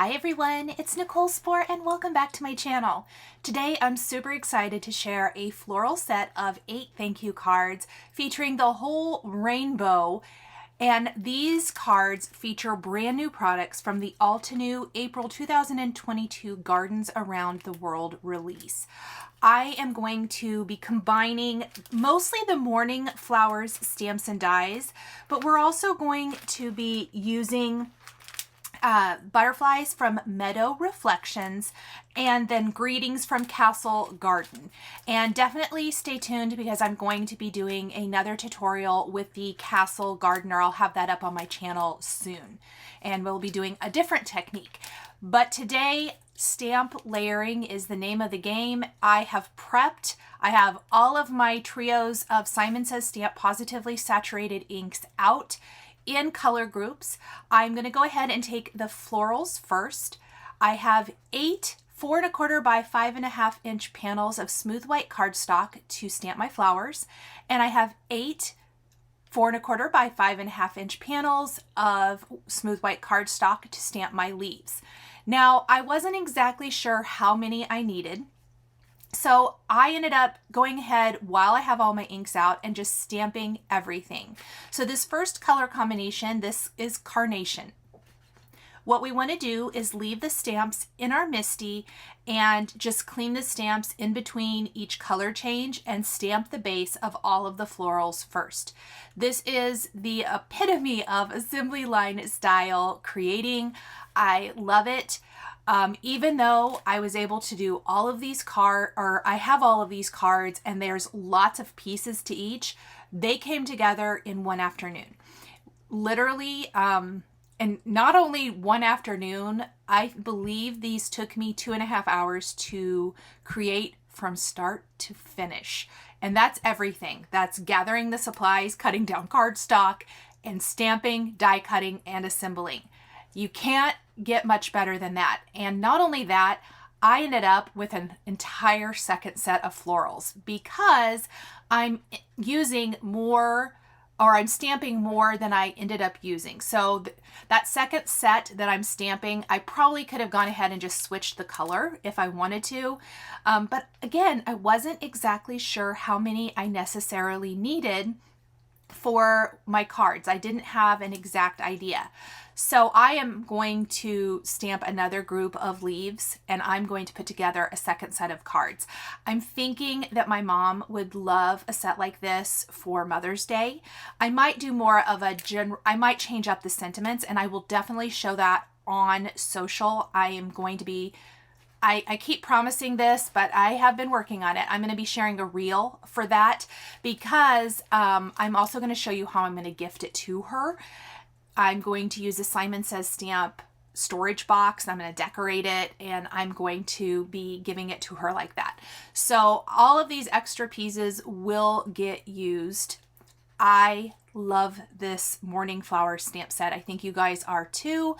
Hi everyone, it's Nicole Spohr and welcome back to my channel. Today I'm super excited to share a floral set of 8 thank you cards featuring the whole rainbow, and these cards feature brand new products from the Altenew April 2022 Gardens Around the World release. I am going to be combining mostly the morning flowers, stamps, and dies, but we're also going to be using butterflies from Meadow Reflections, and then greetings from Castle Garden. And definitely stay tuned because I'm going to be doing another tutorial with the Castle Gardener. I'll have that up on my channel soon, and we'll be doing a different technique. But today, stamp layering is the name of the game. I have prepped. I have all of my trios of Simon Says Stamp Positively Saturated inks out in color groups. I'm going to go ahead and take the florals first. I have 8 4 1/4 by 5 1/2 inch panels of smooth white cardstock to stamp my flowers, and I have 8 4 1/4 by 5 1/2 inch panels of smooth white cardstock to stamp my leaves. Now, I wasn't exactly sure how many I needed, so I ended up going ahead while I have all my inks out and just stamping everything. So this first color combination, this is Carnation. What we want to do is leave the stamps in our MISTI and just clean the stamps in between each color change and stamp the base of all of the florals first. This is the epitome of assembly line style creating. I love it. Even though I was able to do all of these I have all of these cards and there's lots of pieces to each, they came together in one afternoon. Literally, and not only one afternoon, I believe these took me 2.5 hours to create from start to finish. And that's everything. That's gathering the supplies, cutting down cardstock, and stamping, die cutting, and assembling. You can't get much better than that. And not only that, I ended up with an entire second set of florals because I'm using more, or I'm stamping more than I ended up using. So that second set that I'm stamping, I probably could have gone ahead and just switched the color if I wanted to. But again, I wasn't exactly sure how many I necessarily needed for my cards. I didn't have an exact idea. So I am going to stamp another group of leaves and I'm going to put together a second set of cards. I'm thinking that my mom would love a set like this for Mother's Day. I might do more of a I might change up the sentiments, and I will definitely show that on social. I am going to be I keep promising this, but I have been working on it. I'm going to be sharing a reel for that because I'm also going to show you how I'm going to gift it to her. I'm going to use a Simon Says Stamp storage box. I'm going to decorate it and I'm going to be giving it to her like that. So all of these extra pieces will get used. I love this morning flower stamp set. I think you guys are too.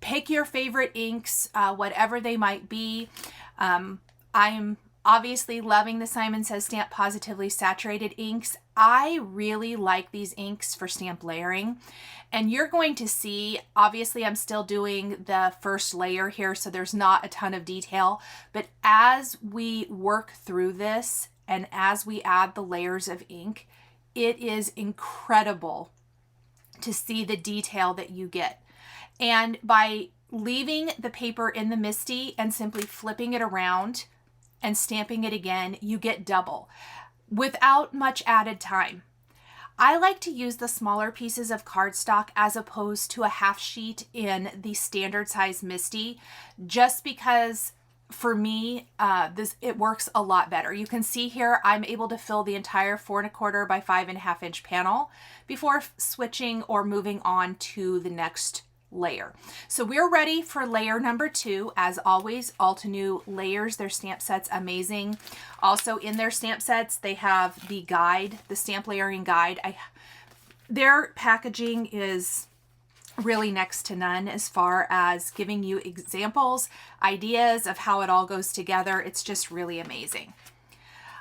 Pick your favorite inks, whatever they might be. I'm obviously loving the Simon Says Stamp Positively Saturated inks. I really like these inks for stamp layering. And you're going to see, obviously I'm still doing the first layer here, so there's not a ton of detail. But as we work through this and as we add the layers of ink, it is incredible to see the detail that you get. And by leaving the paper in the MISTI and simply flipping it around and stamping it again, you get double without much added time. I like to use the smaller pieces of cardstock as opposed to a half sheet in the standard size MISTI, just because for me, it works a lot better. You can see here, I'm able to fill the entire 4 1/4 by 5 1/2 inch panel before switching or moving on to the next layer. So we're ready for layer number 2. As always, Altenew layers their stamp sets amazing. Also in their stamp sets, they have the guide, the stamp layering guide. Their packaging is really next to none as far as giving you examples, ideas of how it all goes together. It's just really amazing.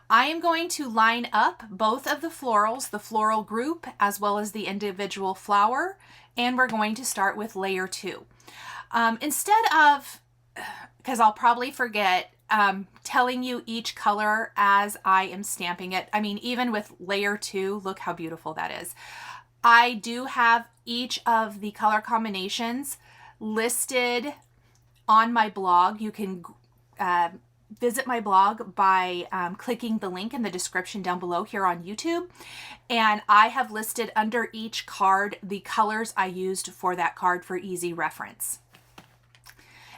I am going to line up both of the florals, the floral group, as well as the individual flower, and we're going to start with layer 2. Instead of, because I'll probably forget, telling you each color as I am stamping it. I mean, even with layer 2, look how beautiful that is. I do have each of the color combinations listed on my blog. You can visit my blog by clicking the link in the description down below here on YouTube. And I have listed under each card the colors I used for that card for easy reference.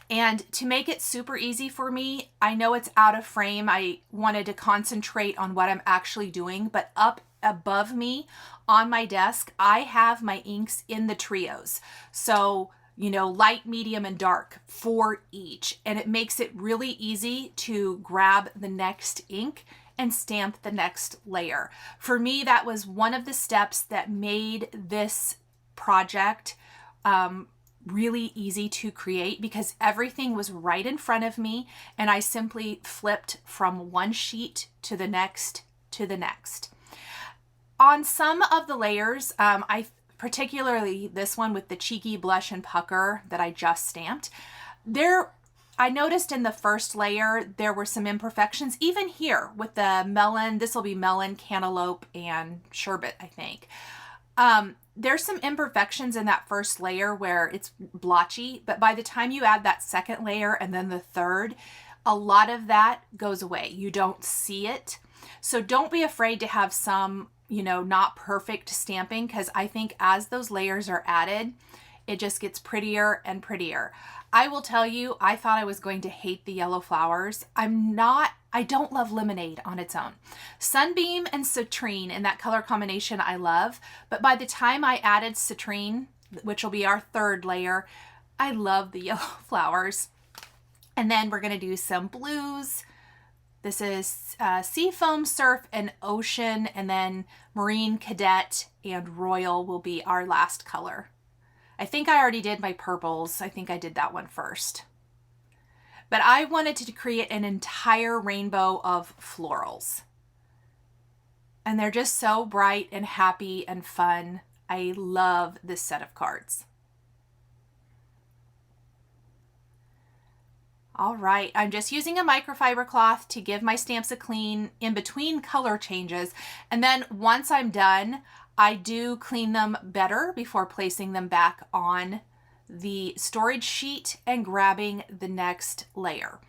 And to make it super easy for me, I know it's out of frame. I wanted to concentrate on what I'm actually doing, but up above me on my desk, I have my inks in the trios. So, you know, light, medium, and dark for each. And it makes it really easy to grab the next ink and stamp the next layer. For me, that was one of the steps that made this project really easy to create, because everything was right in front of me and I simply flipped from one sheet to the next to the next. On some of the layers, particularly this one with the cheeky blush and pucker that I just stamped, I noticed in the first layer there were some imperfections. Even here with the melon, this will be melon, cantaloupe, and sherbet, I think. There's some imperfections in that first layer where it's blotchy, but by the time you add that second layer and then the third, a lot of that goes away. You don't see it. So don't be afraid to have some, you know, not perfect stamping, because I think as those layers are added, it just gets prettier and prettier. I will tell you, I thought I was going to hate the yellow flowers. I don't love lemonade on its own. Sunbeam and citrine in that color combination I love, but by the time I added citrine, which will be our third layer, I love the yellow flowers. And then we're gonna do some blues. This is Seafoam, Surf, and Ocean, and then Marine, Cadet, and Royal will be our last color. I think I already did my purples. I think I did that one first. But I wanted to create an entire rainbow of florals. And they're just so bright and happy and fun. I love this set of cards. All right, I'm just using a microfiber cloth to give my stamps a clean in between color changes. And then once I'm done, I do clean them better before placing them back on the storage sheet and grabbing the next layer.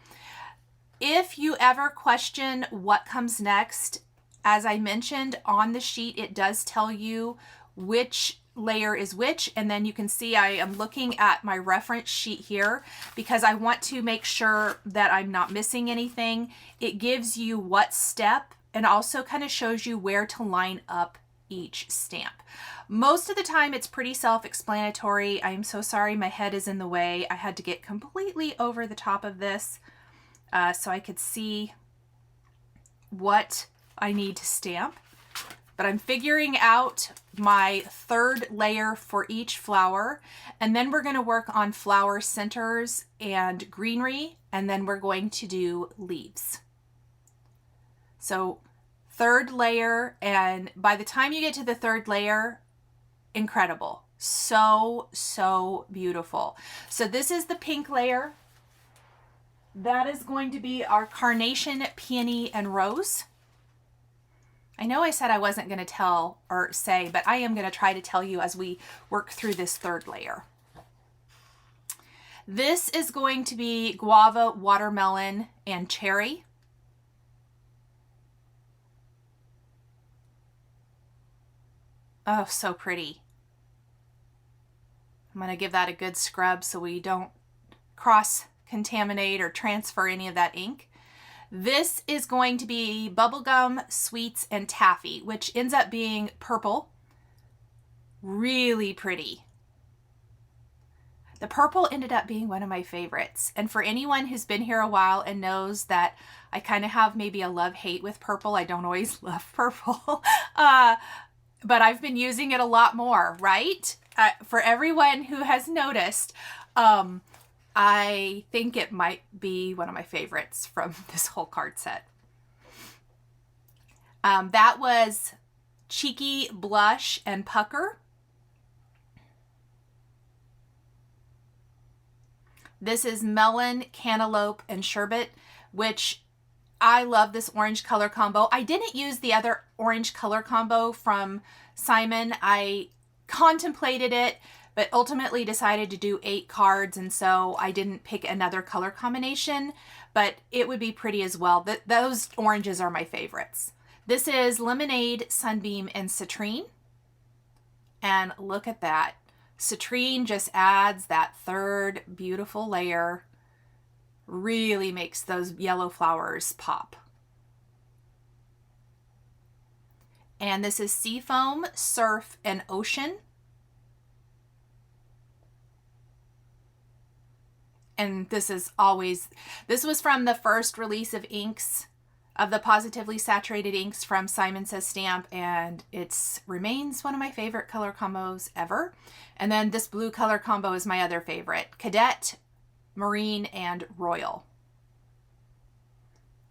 If you ever question what comes next, as I mentioned on the sheet, it does tell you which layer is which, and then you can see I am looking at my reference sheet here because I want to make sure that I'm not missing anything. It gives you what step and also kind of shows you where to line up each stamp. Most of the time it's pretty self-explanatory. I'm so sorry my head is in the way. I had to get completely over the top of this so I could see what I need to stamp. But I'm figuring out my third layer for each flower, and then we're going to work on flower centers and greenery, and then we're going to do leaves. So third layer, and by the time you get to the third layer, incredible. So, so beautiful. So this is the pink layer. That is going to be our carnation, peony, and rose. I know I said I wasn't going to tell or say, but I am going to try to tell you as we work through this third layer. This is going to be guava, watermelon, and cherry. Oh, so pretty. I'm going to give that a good scrub so we don't cross-contaminate or transfer any of that ink. This is going to be bubblegum, sweets, and taffy, which ends up being purple. Really pretty. The purple ended up being one of my favorites. And for anyone who's been here a while and knows that I kind of have maybe a love-hate with purple, I don't always love purple, but I've been using it a lot more, right? For everyone who has noticed, I think it might be one of my favorites from this whole card set. That was Cheeky Blush and Pucker. This is Melon, Cantaloupe, and Sherbet, which I love this orange color combo. I didn't use the other orange color combo from Simon. I contemplated it, but ultimately decided to do 8 cards, and so I didn't pick another color combination, but it would be pretty as well. Those oranges are my favorites. This is Lemonade, Sunbeam, and Citrine. And look at that. Citrine just adds that third beautiful layer. Really makes those yellow flowers pop. And this is Seafoam, Surf, and Ocean. And this was from the first release of inks, of the Pawsitively saturated inks from Simon Says Stamp, and it remains one of my favorite color combos ever. And then this blue color combo is my other favorite, Cadet, Marine, and Royal.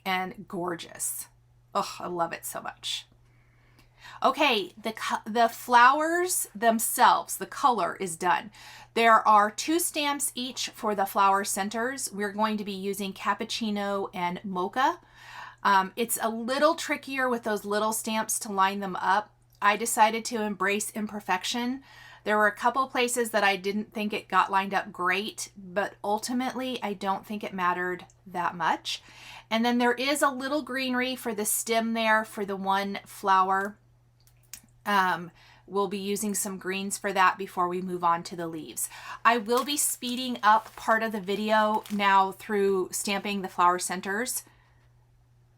And gorgeous. Oh, I love it so much. Okay, the flowers themselves, the color is done. There are 2 stamps each for the flower centers. We're going to be using Cappuccino and Mocha. It's a little trickier with those little stamps to line them up. I decided to embrace imperfection. There were a couple places that I didn't think it got lined up great, but ultimately I don't think it mattered that much. And then there is a little greenery for the stem there for the one flower. We'll be using some greens for that before we move on to the leaves. I will be speeding up part of the video now through stamping the flower centers,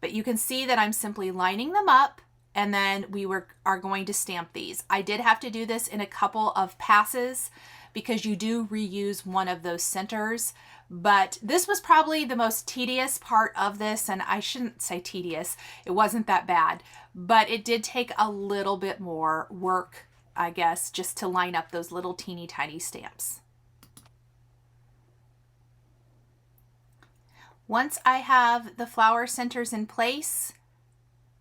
but you can see that I'm simply lining them up, and then we are going to stamp these. I did have to do this in a couple of passes because you do reuse one of those centers, but this was probably the most tedious part of this, and I shouldn't say tedious, it wasn't that bad, but it did take a little bit more work, I guess, just to line up those little teeny tiny stamps. Once I have the flower centers in place,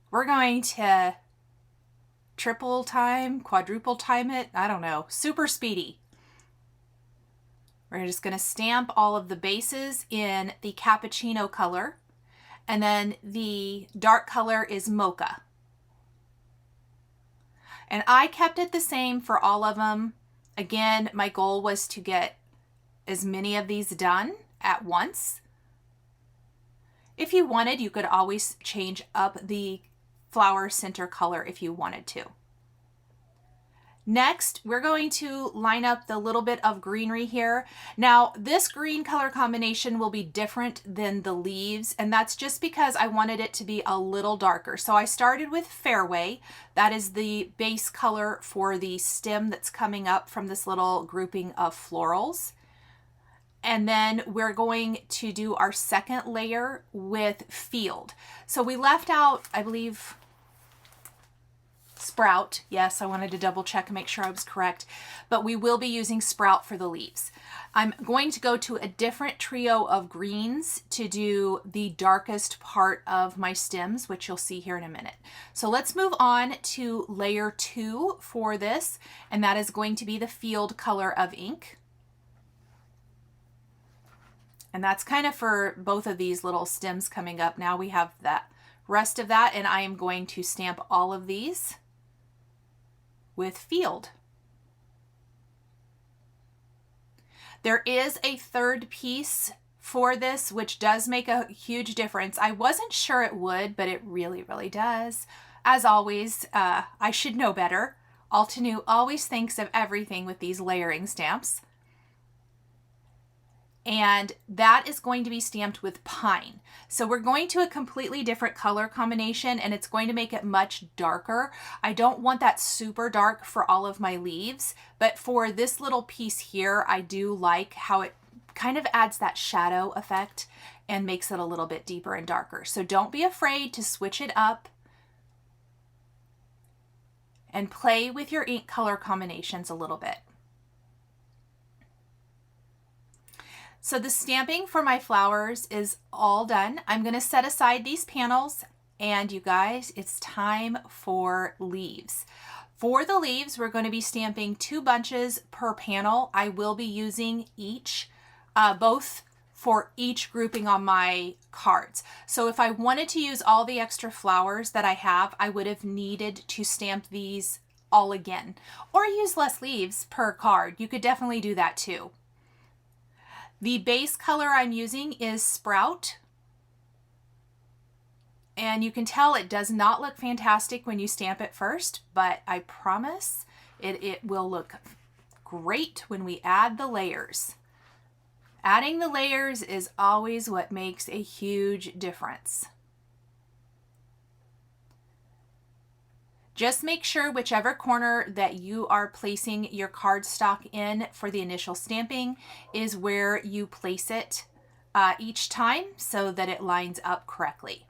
we're going to triple time, quadruple time it, I don't know, super speedy. We're just going to stamp all of the bases in the Cappuccino color, and then the dark color is Mocha. And I kept it the same for all of them. Again, my goal was to get as many of these done at once. If you wanted, you could always change up the flower center color if you wanted to. Next, we're going to line up the little bit of greenery here. Now, this green color combination will be different than the leaves, and that's just because I wanted it to be a little darker. So I started with Fairway. That is the base color for the stem that's coming up from this little grouping of florals. And then we're going to do our second layer with Field. So we left out, I believe, Sprout. Yes, I wanted to double check and make sure I was correct, but we will be using Sprout for the leaves. I'm going to go to a different trio of greens to do the darkest part of my stems, which you'll see here in a minute. So let's move on to layer 2 for this, and that is going to be the Field color of ink. And that's kind of for both of these little stems coming up. Now we have that rest of that, and I am going to stamp all of these with Field. There is a third piece for this, which does make a huge difference. I wasn't sure it would, but it really, really does. As always, I should know better. Altenew always thinks of everything with these layering stamps. And that is going to be stamped with Pine. So we're going to a completely different color combination, and it's going to make it much darker. I don't want that super dark for all of my leaves, but for this little piece here, I do like how it kind of adds that shadow effect and makes it a little bit deeper and darker. So don't be afraid to switch it up and play with your ink color combinations a little bit. So the stamping for my flowers is all done. I'm going to set aside these panels, and you guys, it's time for leaves. For the leaves, we're going to be stamping 2 bunches per panel. I will be using each both for each grouping on my cards. So if I wanted to use all the extra flowers that I have, I would have needed to stamp these all again, or use less leaves per card. You could definitely do that too. The base color I'm using is Sprout. And you can tell it does not look fantastic when you stamp it first, but I promise it will look great when we add the layers. Adding the layers is always what makes a huge difference. Just make sure whichever corner that you are placing your cardstock in for the initial stamping is where you place it each time so that it lines up correctly.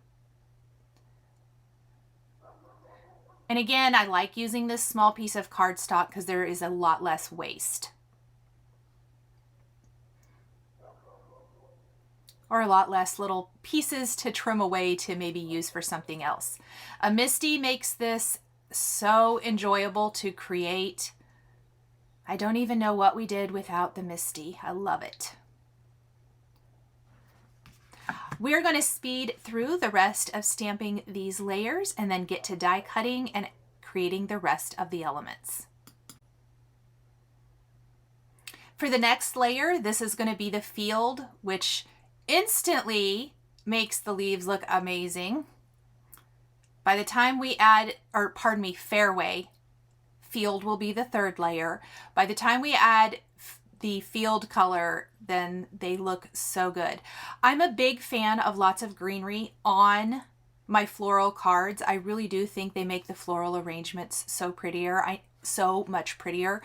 And again, I like using this small piece of cardstock because there is a lot less waste. Or a lot less little pieces to trim away to maybe use for something else. A Misty makes this so enjoyable to create. I don't even know what we did without the Misty. I love it. We're going to speed through the rest of stamping these layers and then get to die cutting and creating the rest of the elements. For the next layer, this is going to be the field, which instantly makes the leaves look amazing. By the time we add, or pardon me, fairway, field will be the third layer. By the time we add the field color, then they look so good. I'm a big fan of lots of greenery on my floral cards. I really do think they make the floral arrangements so so much prettier.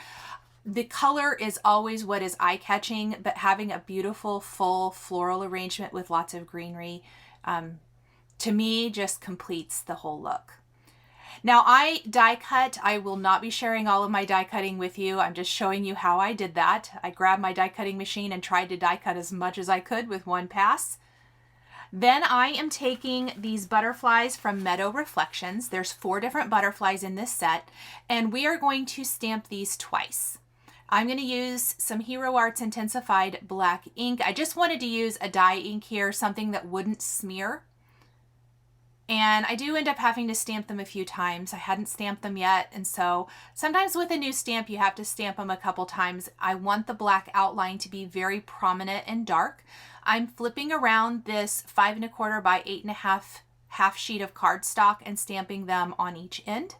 The color is always what is eye-catching, but having a beautiful full floral arrangement with lots of greenery, to me, just completes the whole look. Now I die cut. I will not be sharing all of my die cutting with you. I'm just showing you how I did that. I grabbed my die cutting machine and tried to die cut as much as I could with one pass. Then I am taking these butterflies from MEADOW Reflections. There's 4 different butterflies in this set, and we are going to stamp these twice. I'm going to use some Hero Arts Intensified black ink. I just wanted to use a dye ink here, something that wouldn't smear. And I do end up having to stamp them a few times. I hadn't stamped them yet, and so sometimes with a new stamp you have to stamp them a couple times. I want the black outline to be very prominent and dark. I'm flipping around this 5 1/4 by 8 1/2 half sheet of cardstock and stamping them on each end.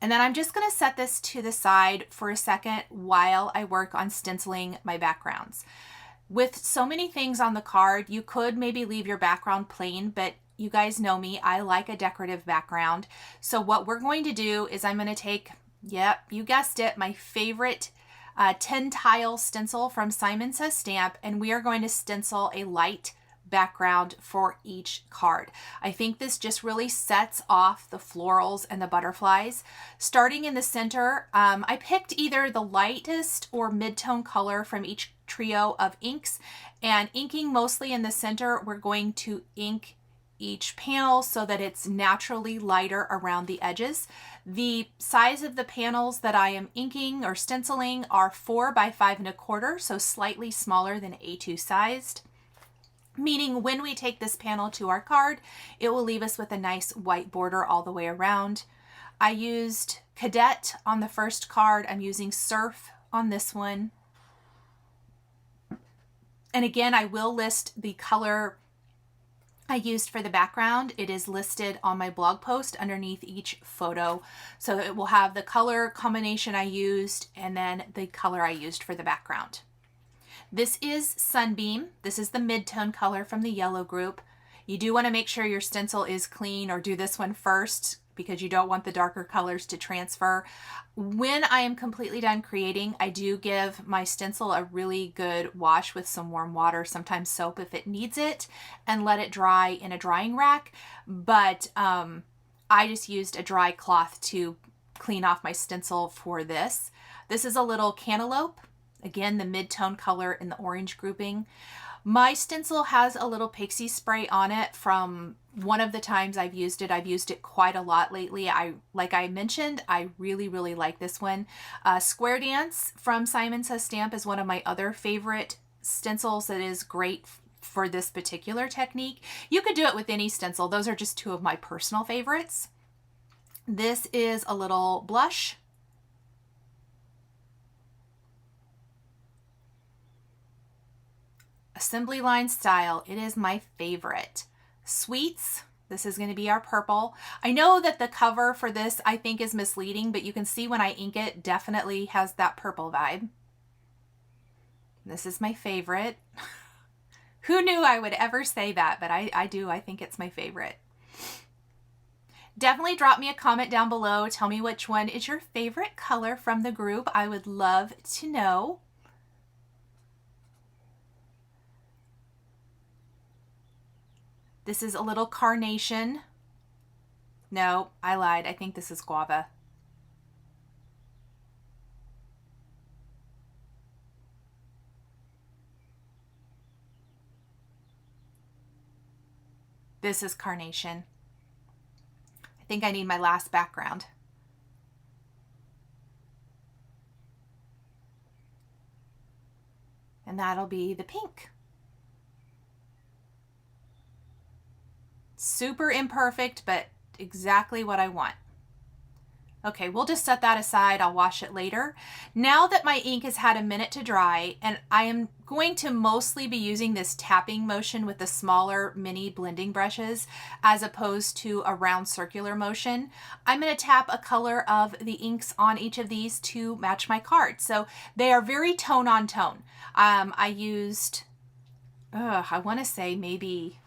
And then I'm just going to set this to the side for a second while I work on stenciling my backgrounds. With so many things on the card, you could maybe leave your background plain, but you guys know me, I like a decorative background. So what we're going to do is I'm going to take, yep, you guessed it, my favorite 10 tile stencil from Simon Says Stamp, and we are going to stencil a light background for each card. I think this just really sets off the florals and the butterflies. Starting in the center, I picked either the lightest or mid-tone color from each trio of inks, and inking mostly in the center, we're going to ink each panel so that it's naturally lighter around the edges. The size of the panels that I am inking or stenciling are 4 by 5 1/4, so slightly smaller than A2 sized. Meaning when we take this panel to our card, it will leave us with a nice white border all the way around. I used Cadet on the first card. I'm using Surf on this one. And again, I will list the color I used for the background. It is listed on my blog post underneath each photo. So it will have the color combination I used and then the color I used for the background. This is Sunbeam. This is the mid-tone color from the yellow group. You do want to make sure your stencil is clean, or do this one first because you don't want the darker colors to transfer. When I am completely done creating, I do give my stencil a really good wash with some warm water, sometimes soap if it needs it, and let it dry in a drying rack. But I just used a dry cloth to clean off my stencil for this. This is a little cantaloupe. Again, the mid-tone color in the orange grouping. My stencil has a little pixie spray on it from one of the times I've used it. I've used it quite a lot lately. Like I mentioned, I really, really like this one. Square Dance from Simon Says Stamp is one of my other favorite stencils that is great for this particular technique. You could do it with any stencil. Those are just two of my personal favorites. This is a little blush. Assembly line style. It is my favorite. Sweets. This is going to be our purple. I know that the cover for this I think is misleading, but you can see when I ink it, definitely has that purple vibe. This is my favorite. Who knew I would ever say that, but I do. I think it's my favorite. Definitely drop me a comment down below. Tell me which one is your favorite color from the group. I would love to know. This is a little carnation. No, I lied. I think this is guava. This is carnation. I think I need my last background. And that'll be the pink. Super imperfect, but exactly what I want. Okay, we'll just set that aside. I'll wash it later. Now that my ink has had a minute to dry, and I am going to mostly be using this tapping motion with the smaller mini blending brushes as opposed to a round circular motion, I'm going to tap a color of the inks on each of these to match my card. So they are very tone on tone. I used, I want to say maybe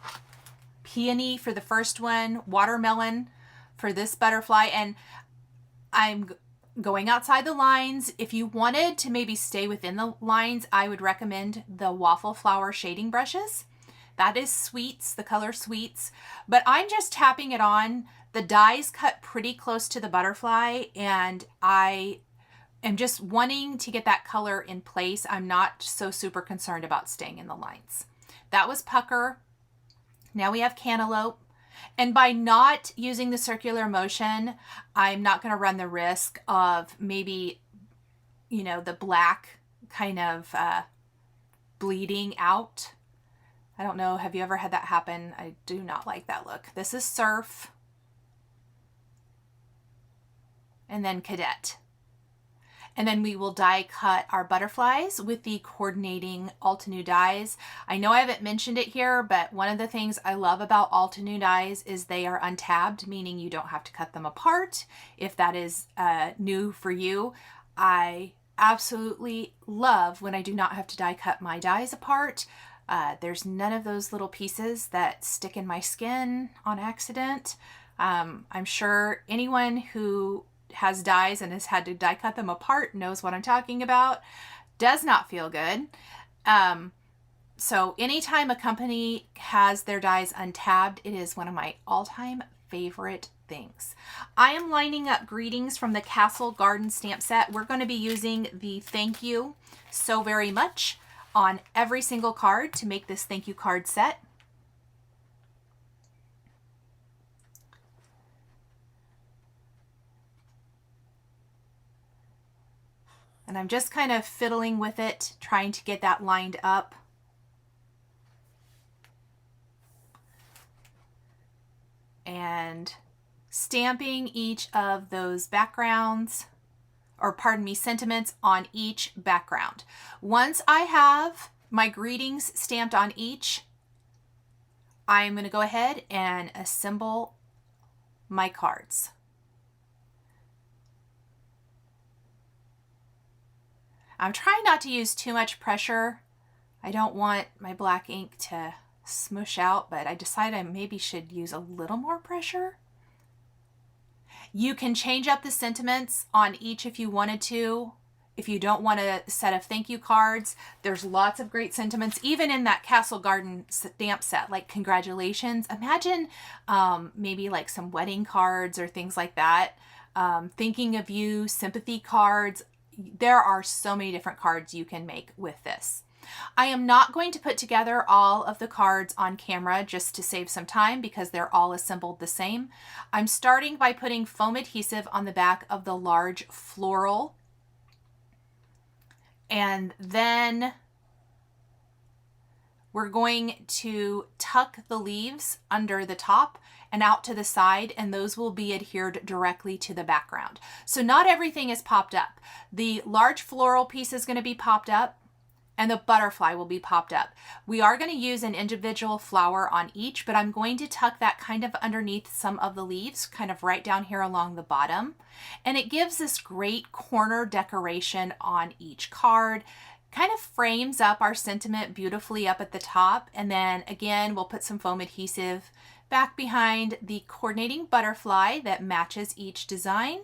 Peony for the first one, Watermelon for this butterfly, and I'm going outside the lines. If you wanted to maybe stay within the lines, I would recommend the Waffle Flower shading brushes. That is Sweets, the color Sweets, but I'm just tapping it on. The die's cut pretty close to the butterfly, and I am just wanting to get that color in place. I'm not so super concerned about staying in the lines. That was Pucker. Now we have Cantaloupe. And by not using the circular motion, I'm not going to run the risk of maybe, you know, the black kind of bleeding out. I don't know. Have you ever had that happen? I do not like that look. This is Surf. And then Cadet. And then we will die cut our butterflies with the coordinating Altenew dies. I know I haven't mentioned it here, but one of the things I love about Altenew dies is they are untabbed, meaning you don't have to cut them apart. If that is new for you, I absolutely love when I do not have to die cut my dies apart. There's none of those little pieces that stick in my skin on accident. I'm sure anyone who has dies and has had to die cut them apart knows what I'm talking about. Does not feel good. So anytime a company has their dies untabbed, it is one of my all-time favorite things. I am lining up greetings from the Castle Garden stamp set. We're going to be using the thank you so very much on every single card to make this thank you card set. And I'm just kind of fiddling with it, trying to get that lined up. And stamping each of those backgrounds, or pardon me, sentiments on each background. Once I have my greetings stamped on each, I'm going to go ahead and assemble my cards. I'm trying not to use too much pressure. I don't want my black ink to smush out, but I decided I maybe should use a little more pressure. You can change up the sentiments on each if you wanted to. If you don't want a set of thank you cards, there's lots of great sentiments, even in that Castle Garden stamp set, like congratulations. Imagine maybe like some wedding cards or things like that. Thinking of you, sympathy cards. There are so many different cards you can make with this. I am not going to put together all of the cards on camera just to save some time because they're all assembled the same. I'm starting by putting foam adhesive on the back of the large floral, and then we're going to tuck the leaves under the top and out to the side, and those will be adhered directly to the background. So not everything is popped up. The large floral piece is going to be popped up, and the butterfly will be popped up. We are going to use an individual flower on each, but I'm going to tuck that kind of underneath some of the leaves, kind of right down here along the bottom. And it gives this great corner decoration on each card, kind of frames up our sentiment beautifully up at the top. And then again, we'll put some foam adhesive back behind the coordinating butterfly that matches each design.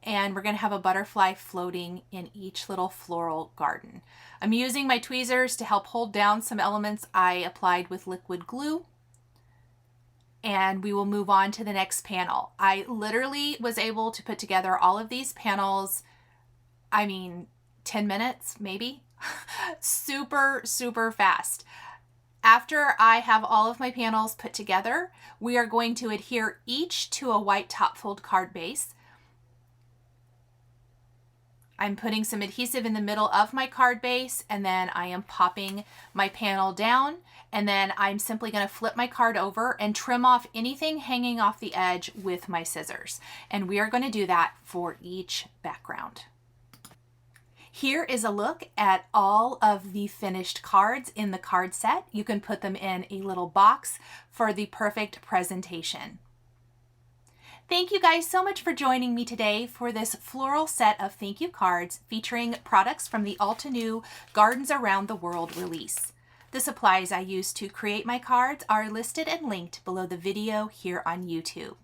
And we're going to have a butterfly floating in each little floral garden. I'm using my tweezers to help hold down some elements I applied with liquid glue. And we will move on to the next panel. I literally was able to put together all of these panels, 10 minutes maybe. Super, super fast. After I have all of my panels put together, we are going to adhere each to a white top fold card base. I'm putting some adhesive in the middle of my card base, and then I am popping my panel down, and then I'm simply going to flip my card over and trim off anything hanging off the edge with my scissors. And we are going to do that for each background. Here is a look at all of the finished cards in the card set. You can put them in a little box for the perfect presentation. Thank you guys so much for joining me today for this floral set of thank you cards featuring products from the Altenew Gardens Around the World release. The supplies I used to create my cards are listed and linked below the video here on YouTube.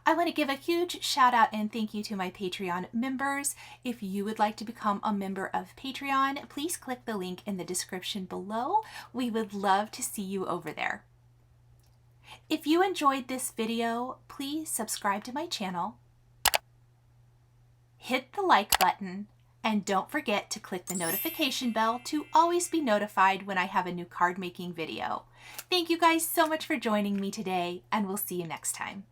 I want to give a huge shout out and thank you to my Patreon members. If you would like to become a member of Patreon, please click the link in the description below. We would love to see you over there. If you enjoyed this video, please subscribe to my channel, hit the like button, and don't forget to click the notification bell to always be notified when I have a new card making video. Thank you guys so much for joining me today, and we'll see you next time.